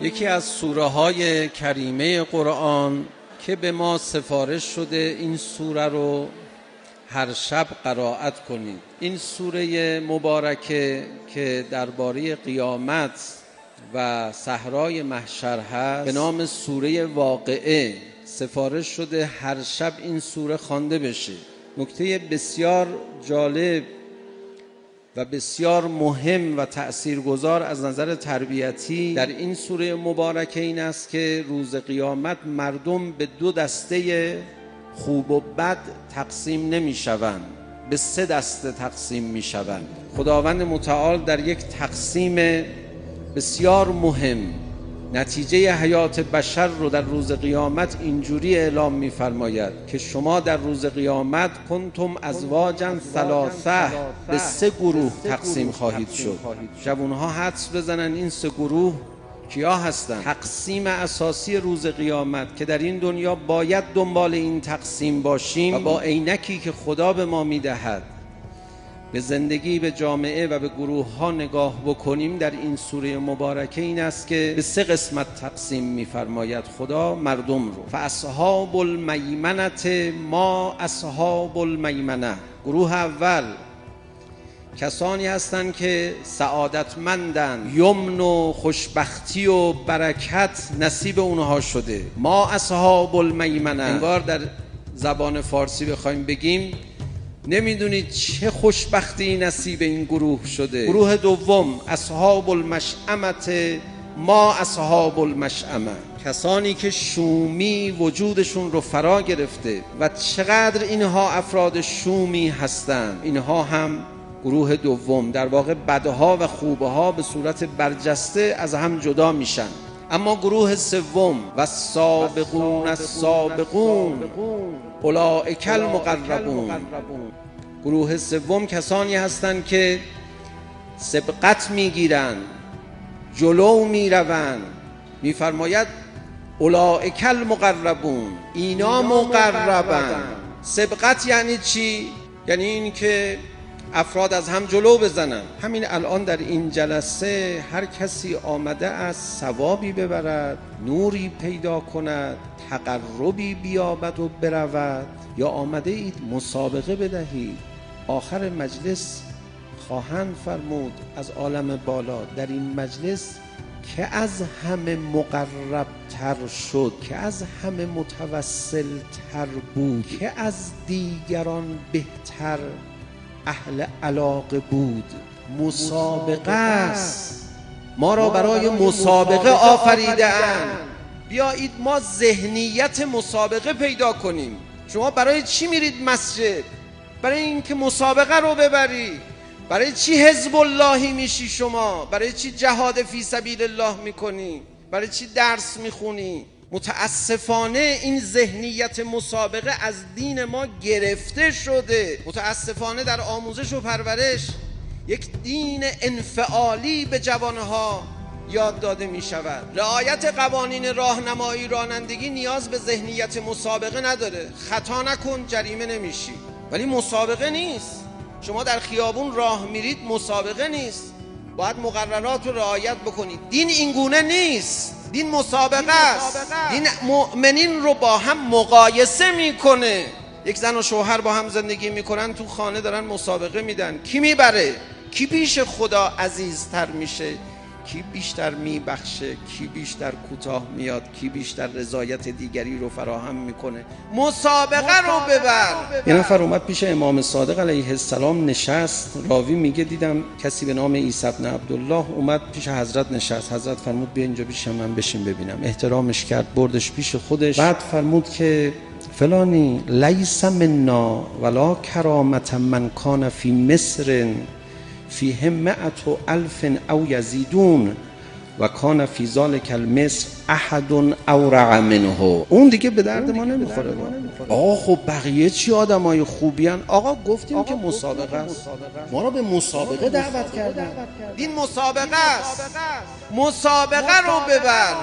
یکی از سوره های کریمه قرآن که به ما سفارش شده این سوره رو هر شب قرائت کنید. این سوره مبارکه که درباره قیامت و صحرای محشر هست به نام سوره واقعه سفارش شده هر شب این سوره خوانده بشه. نکته بسیار جالب و بسیار مهم و تأثیرگذار از نظر تربیتی در این سوره مبارکه این است که روز قیامت مردم به دو دسته خوب و بد تقسیم نمی شوند، به سه دسته تقسیم می شوند. خداوند متعال در یک تقسیم بسیار مهم نتیجه حیات بشر رو در روز قیامت اینجوری اعلام می فرماید که شما در روز قیامت کنتم ازواجا ثلاثه، به سه گروه تقسیم خواهید شد. جوانها حدس بزنن این سه گروه کیا هستند؟ تقسیم اساسی روز قیامت که در این دنیا باید دنبال این تقسیم باشیم و با عینکی که خدا به ما میدهد به زندگی، به جامعه و به گروه ها نگاه بکنیم در این سوره مبارکه این است که به سه قسمت تقسیم می‌فرماید خدا مردم رو. فاصحاب المیمنه ما اصحاب المیمنه. گروه اول کسانی هستند که سعادتمندند، یمن و خوشبختی و برکت نصیب اونها شده. ما اصحاب المیمنه، انگار در زبان فارسی بخوایم بگیم نمیدونید چه خوشبختی نصیب این گروه شده. گروه دوم اصحاب المشأمه ما اصحاب المشأمه، کسانی که شومی وجودشون رو فرا گرفته و چقدر اینها افراد شومی هستند. اینها هم گروه دوم، در واقع بدها و خوبها به صورت برجسته از هم جدا میشن. اما گروه سوم و السابقون السابقون اولئک المقربون، گروه سوم کسانی هستند که سبقت میگیرند، جلو میروند. میفرماید اولئک المقربون، اینا مقربند. سبقت یعنی چی؟ یعنی این که افراد از هم جلو بزنن. همین الان در این جلسه هر کسی آمده است ثوابی ببرد، نوری پیدا کند، تقربی بیابد و برود، یا آمده اید مسابقه بدهید. آخر مجلس خواهند فرمود از عالم بالا در این مجلس که از همه مقرب تر شد، که از همه متوسل تر بود، که از دیگران بهتر اهل علاقه بود. مسابقه است، ما را برای مسابقه آفریده اند. بیایید ما ذهنیت مسابقه پیدا کنیم. شما برای چی میرید مسجد؟ برای اینکه مسابقه رو ببری. برای چی حزب اللهی میشی شما؟ برای چی جهاد فی سبیل الله میکنی؟ برای چی درس میخونی؟ متاسفانه این ذهنیت مسابقه از دین ما گرفته شده. متاسفانه در آموزش و پرورش یک دین انفعالی به جوانها یاد داده می شود. رعایت قوانین راهنمایی رانندگی نیاز به ذهنیت مسابقه نداره. خطا نکن جریمه نمیشی. ولی مسابقه نیست. شما در خیابون راه میرید، مسابقه نیست. باید مقررات رو رعایت بکنید. دین اینگونه نیست. دین مسابقه است. دین مؤمنین رو با هم مقایسه میکنه. یک زن و شوهر با هم زندگی میکنن، تو خانه دارن مسابقه میدن کی میبره، کی پیش خدا عزیزتر میشه، کی بیشتر میبخشه، کی بیشتر کوتاه میاد، کی بیشتر رضایت دیگری رو فراهم میکنه. مسابقه رو ببر. یه نفر اومد پیش امام صادق علیه السلام نشست. راوی میگه دیدم کسی به نام عیسی بن عبدالله اومد پیش حضرت نشست. حضرت فرمود بیا اینجا پیش من بشین ببینم. احترامش کرد، بردش پیش خودش. بعد فرمود که فلانی لیس منا ولا کرامت من کان فی مصر فیه 100,000 او یزیدون و کان فی ذلک المصر احد اورع منه. اون دیگه به درد ما نمیخوره. آقا خب بقیه چی آدمای خوبیان؟ آقا گفتیم که مسابقه است. ما رو به مسابقه دعوت کردن. دین مسابقه است. مسابقه رو ببر.